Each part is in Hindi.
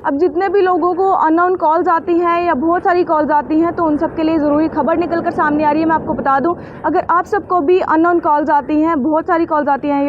अब जितने भी लोगों को अननोन कॉल्स आती हैं या बहुत सारी कॉल्स आती हैं, तो उन सब के लिए ज़रूरी खबर निकल कर सामने आ रही है। मैं आपको बता दूं, अगर आप सबको भी अननोन कॉल्स आती हैं, बहुत सारी कॉल्स आती हैं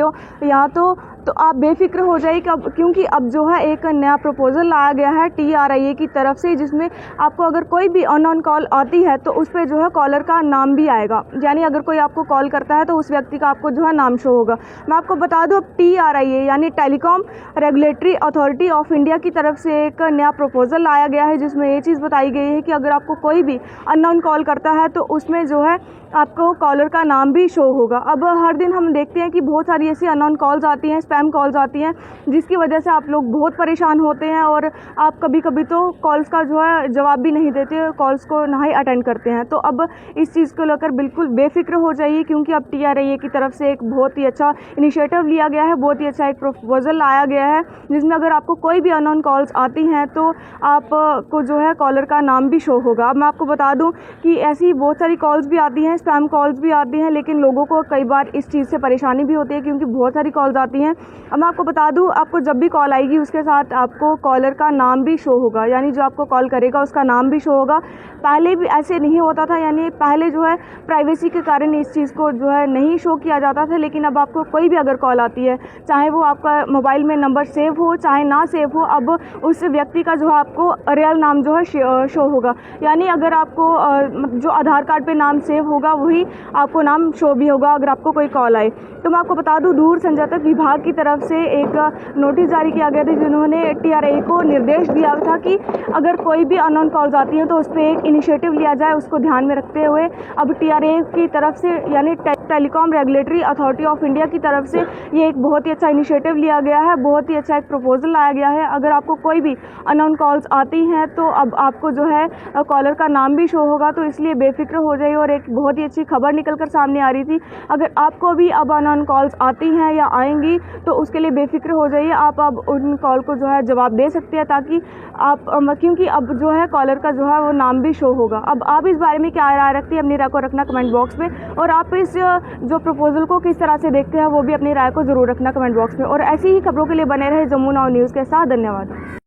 यहाँ तो आप बेफिक्र हो जाइए क्योंकि अब जो है एक नया प्रपोज़ल लाया गया है TRIA की तरफ से, जिसमें आपको अगर कोई भी अननोन कॉल आती है तो उस पर जो है कॉलर का नाम भी आएगा। यानी अगर कोई आपको कॉल करता है तो उस व्यक्ति का आपको जो है नाम शो होगा। मैं आपको बता दूं, अब TRIA यानी telecom regulatory authority of India की तरफ से एक नया प्रपोज़ल लाया गया है, जिसमें ये चीज़ बताई गई है कि अगर आपको कोई भी अननोन कॉल करता है तो उसमें जो है आपको कॉलर का नाम भी शो होगा। अब हर दिन हम देखते हैं कि बहुत सारी ऐसी अननोन कॉल्स आती हैं, स्पैम कॉल्स आती हैं, जिसकी वजह से आप लोग बहुत परेशान होते हैं और आप कभी कभी तो कॉल्स का जो है जवाब भी नहीं देते, कॉल्स को ना ही अटेंड करते हैं। तो अब इस चीज़ को लेकर बिल्कुल बेफिक्र हो जाइए, क्योंकि अब TRIA की तरफ से एक बहुत ही अच्छा इनिशिएटिव लिया गया है, बहुत ही अच्छा एक प्रपोजल लाया गया है, जिसमें अगर आपको कोई भी अननोन कॉल्स आती हैं तो आपको जो है कॉलर का नाम भी शो होगा। अब मैं आपको बता दूं कि ऐसी बहुत सारी कॉल्स भी आती हैं, स्पैम कॉल्स भी आती हैं, लेकिन लोगों को कई बार इस चीज़ से परेशानी भी होती है क्योंकि बहुत सारी कॉल्स आती हैं। अब मैं आपको बता दूं, आपको जब भी कॉल आएगी उसके साथ आपको कॉलर का नाम भी शो होगा, यानी जो आपको कॉल करेगा उसका नाम भी शो होगा। पहले भी ऐसे नहीं होता था, यानी पहले जो है प्राइवेसी के कारण इस चीज़ को जो है नहीं शो किया जाता था, लेकिन अब आपको कोई भी अगर कॉल आती है, चाहे वो आपका मोबाइल में नंबर सेव हो चाहे ना सेव हो, अब उस व्यक्ति का जो है आपको रियल नाम जो है शो होगा। यानी अगर आपको जो आधार कार्ड पे नाम सेव होगा वही आपको नाम शो भी होगा अगर आपको कोई कॉल आए। तो मैं आपको बता दूं, दूर संचार विभाग की तरफ से एक नोटिस जारी किया गया था, जिन्होंने TRIA को निर्देश दिया था कि अगर कोई भी अननोन कॉल्स आती हैं तो उस पर एक इनिशिएटिव लिया जाए। उसको ध्यान में रखते हुए अब TRIA की तरफ से यानी telecom regulatory authority of India की तरफ से ये एक बहुत ही अच्छा इनिशिएटिव लिया गया है, बहुत ही अच्छा एक प्रपोजल लाया गया है। अगर आपको कोई भी अननोन कॉल्स आती हैं तो अब आपको जो है कॉलर का नाम भी शो होगा, तो इसलिए बेफिक्र हो जाइए। और एक बहुत ही अच्छी खबर निकल कर सामने आ रही थी, अगर आपको भी अब अननोन कॉल्स आती हैं या आएंगी तो उसके लिए बेफिक्र हो जाइए। आप अब उन कॉल को जो है जवाब दे सकते हैं, ताकि आप क्योंकि अब जो है कॉलर का जो है वो नाम भी शो होगा। अब आप इस बारे में क्या राय रखती हैं, अपनी राय को रखना कमेंट बॉक्स में, और आप इस जो प्रपोजल को किस तरह से देखते हैं वो भी अपनी राय को ज़रूर रखना कमेंट बॉक्स में। और ऐसी ही खबरों के लिए बने रहे जम्मू नाउ न्यूज़ के साथ। धन्यवाद।